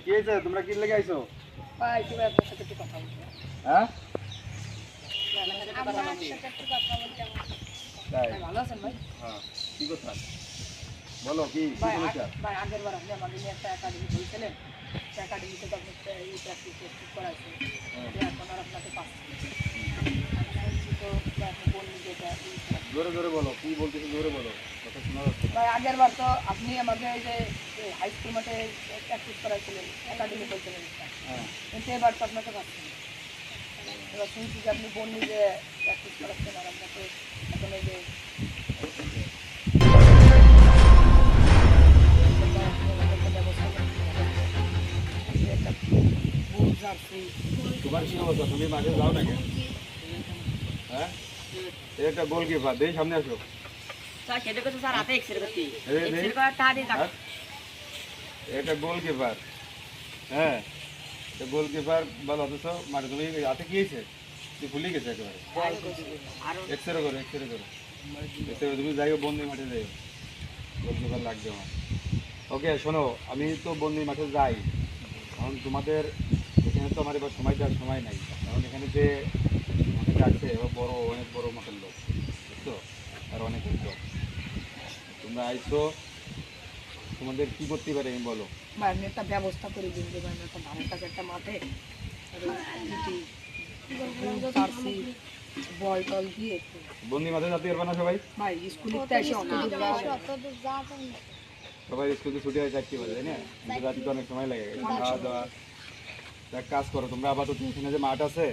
কি হয়েছে? তোমরা কি লেগে আইছো? ভাই তুমি আপনার সাথে একটু কথা বলতে হ্যাঁ আপনার সাথে একটু কথা বলতে তাই? ভাই ভালো আছেন ভাই? হ্যাঁ, কি কথা বলো, কি কি ভাই সমস্যা? ভাই আগের বার আপনি আমাদের নিয়ে একটা একাডেমি খুলছিলেন, সেই একাডেমিতে তো আপনি এই প্র্যাকটিস করাইছেন, এখন আর আপনাকে পাচ্ছি তো আপনি বলুন যেটা জোরে জোরে বলো, কি বলতেছো জোরে বলো, কথা শোনা যাচ্ছে না। ভাই আগের বার তো আপনি আমাকে এই যে হাই স্কুল মাঠে প্র্যাকটিস করাইছিলেন, একাডেমি খুলছিলেন, হ্যাঁ, কিন্তু এবার তো আপনাকে পাচ্ছি না। এবার শুনছি যে আপনি বন্যি যে প্র্যাকটিস করাচ্ছেন আর আপনাকে এখন এই যে তোমার কি অবস্থা? তুমি মাঠে যাও না কেন? হ্যাঁ, এই একটা গোলকিপার, দেই সামনে আসো। স্যার সেটা কথা স্যার হাতে এক্সরে করতে এই দেই, এক্সরে করার টাকা দিয়ে হ্যাঁ, এটা গোলকিপার। হ্যাঁ, এটা গোলকিপার বলো, অথচ মাঠে তুমি হাতে কি হয়েছে? তুই ভুলে গেছে একেবারে। আরো এক্সরে করো, এক্সরে করো, এক্সরে তুমি যাইও, বন্দি মাঠে যাইও, গোলকিপার লাগবে আমার। ওকে শোনো, আমি তো বন্দি মাঠে যাই, কারণ তোমাদের এখানে তো আমার এবার সময় দেওয়ার সময় নাই, কারণ এখানে যে অনেক আছে এবার বড়, অনেক বড় মাঠের লোক, বুঝছো, আর অনেক লোক। তোমরা আইছো, তোমাদের কি করতে পারে আমি বলো। ভাই আপনি একটা ব্যবস্থা করে দিন যে ভাই একটা ধানের কাছে একটা মাঠে বল টল দিয়ে একটু বন্দি মাঠে যেতে পারবে না সবাই? ভাই স্কুলে এসে অত দূর সবাই স্কুলে ছুটি হয় 4টি বাজে, তাই না? কিন্তু রাতে তো অনেক সময় লাগে খাওয়া দাওয়া। এক কাজ করো, তোমরা আপাতত এখানে যে মাঠ আছে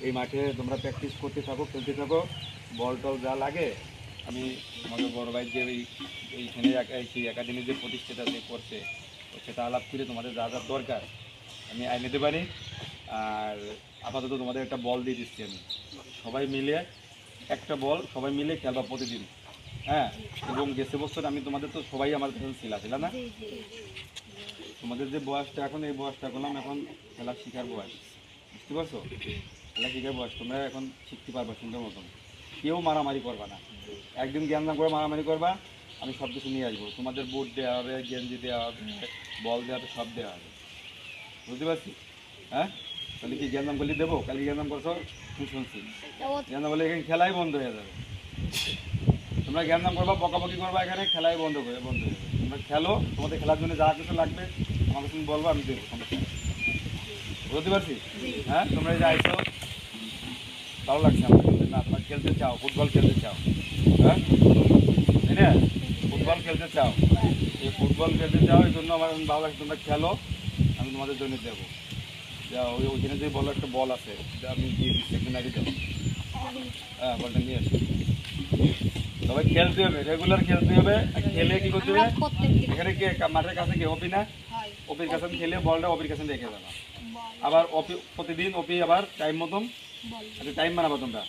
এই মাঠে তোমরা প্র্যাকটিস করতে থাকো, খেলতে থাকো, বল টল যা লাগে আমি আমাদের বড় ভাই যে এইখানে সেই একাডেমির যে প্রতিষ্ঠাতা যে করছে সেটা আলাপ করে তোমাদের যা যা দরকার আমি আই নিতে পারি। আর আপাতত তোমাদের একটা বল দিয়ে দিচ্ছি আমি, সবাই মিলে একটা বল সবাই মিলে খেলবা প্রতিদিন। হ্যাঁ, এবং গেছে বছর আমি তোমাদের তো সবাই আমার কাছে ছিল না, তোমাদের যে বয়সটা এখন এই বয়সটা করলাম এখন খেলা শেখার বয়স, বুঝতে পারছো? খেলা শেখার বয়স, তোমরা এখন শিখতে পারবা সুন্দর মতন, কেউ মারামারি করবা না। একদিন জ্ঞান দান করে মারামারি করবা, আমি সব কিছু নিয়ে আসবো, তোমাদের বুট দেওয়া হবে, গেঞ্জি দেওয়া হবে, বল দেওয়া হবে, সব দেওয়া হবে, বুঝতে পারছি? হ্যাঁ, তাহলে কি জ্ঞান দান করলে দেবো? কালি জ্ঞান দান করছো তুমি শুনছি, জ্ঞান দান বলে এখানে খেলাই বন্ধ হয়ে যাবে। তোমরা জ্ঞান দান করবা, বকাবকি করবা, এখানে খেলাই বন্ধ হয়ে যাবে। তোমরা খেলো, তোমাদের খেলার জন্য যা কিছু লাগবে আমাকে তুমি বলবো, আমি দেবো, সমস্যা নেই। বুঝতে পারছি? হ্যাঁ, তোমরা এই যে আইছো ভালো লাগছে আমার, না তোমরা খেলতে চাও, ফুটবল খেলতে চাও, হ্যাঁ তাই না? ফুটবল খেলতে চাও, এই ফুটবল খেলতে চাও, এই জন্য আমার ভালো লাগছে। তোমরা খেলো, আমি তোমাদের জন্য দেবো। যা ওইখানে যে বলো একটা বল আছে আমি দিয়ে দিচ্ছি, একদিন আগে যাবো। হ্যাঁ, বলটা নিয়ে আসি, সবাই খেলতে হবে, রেগুলার খেলতে হবে। খেলে কি করতে হবে, এখানে কে মাঠের কাছে কে অপি না, অপির কাছে খেলে বলটা অপির কাছে রেখে দেবা, আবার অপি প্রতিদিন অপি আবার টাইম মতন একটা টাইম বানাবো তোমরা,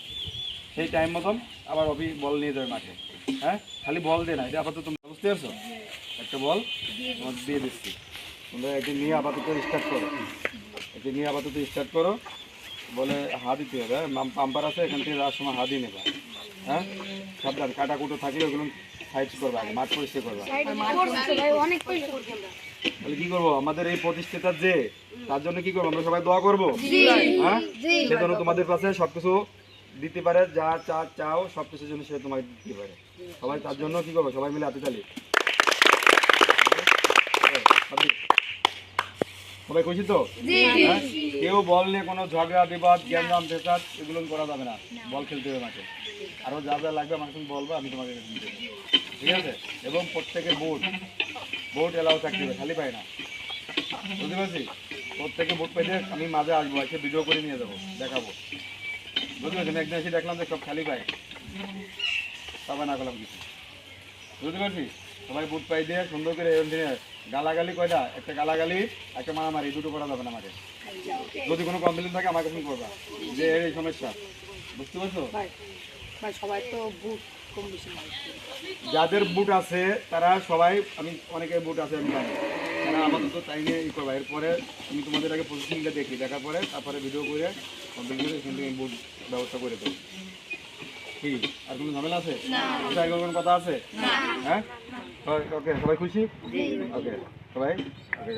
সেই টাইম মতন আবার অপি বল নিয়ে যাবে মাঠে। হ্যাঁ, খালি বল দে না, এটা আপাতত তোমরা বুঝতে পারছো, একটা বল তোমাদের দিয়ে দিচ্ছি, তোমরা এটি নিয়ে আপাতত স্টার্ট করো, এটি নিয়ে আপাতত স্টার্ট করো। বলে হা দিতে হবে, পাম্পার আছে, এখান থেকে যাওয়ার সময় হা দিয়ে নেবা। হ্যাঁ, সাবধান, কাটা কুটো থাকলে ওগুলো সাইড করবে, আগে মাঠ পরিষ্কার করবা। তাহলে কি করবো, আমাদের এই প্রতিষ্ঠাতার যে তার জন্য কি করবো, আমরা সবাই দোয়া করবো। হ্যাঁ, সেজন্য তোমাদের কাছে সবকিছু দিতে পারে, যা চাও সবকিছুর জন্য সে তোমাকে দিতে পারে। সবাই তার জন্য কি করবো, সবাই মিলে হাতে তালি। সবাই খুশি তো? হ্যাঁ? কেউ বল নিয়ে কোনো ঝগড়া বিবাদ জ্ঞান দাম ফেসাদ এগুলো করা যাবে না, বল খেলতে হবে মাঠে। আরও যা যা লাগবে আমাকে তুমি বলবো, আমি তোমাকে দেবো, ঠিক আছে? এবং প্রত্যেকের বোট এলাও থাকতে হবে, খালি পাই না, বুঝতে পারছি? প্রত্যেকে বোট পাইতে আমি মাঝে আসবো, এসে ভিডিও করে নিয়ে যাবো, দেখাবো, বুঝতে পারছি? আমি একদিন এসে দেখলাম যে সব খালি পাই, তবে না করলাম কিছু, বুঝতে পারছি? সবাই বুট পাই দিয়ে সুন্দর করে গালাগালি কয়টা, একটা গালাগালি একটা মারামারি দুটো করা যাবে না আমাকে। যদি কোনো কমপ্লেন থাকে আমাকে ফোন করবা যে এই সমস্যা, বুঝতে পারছো? সবাই তো বুট কম বেশি যাদের বুট আছে তারা সবাই, আমি অনেকের বুট আছে আমি জানি, তারা আপাতত তাই নিয়ে ই করবা। এরপরে আমি তোমাদের আগে প্রসেসিংটা দেখি, দেখার পরে তারপরে ভিডিও করে কমপ্লেন করে এখান থেকে বুট ব্যবস্থা করে দেবো। কি আর কোনো ঝামেলা আছে? আর কোনো কথা আছে? হ্যাঁ, ওকে, সবাই খুশি? ওকে, সবাই ওকে।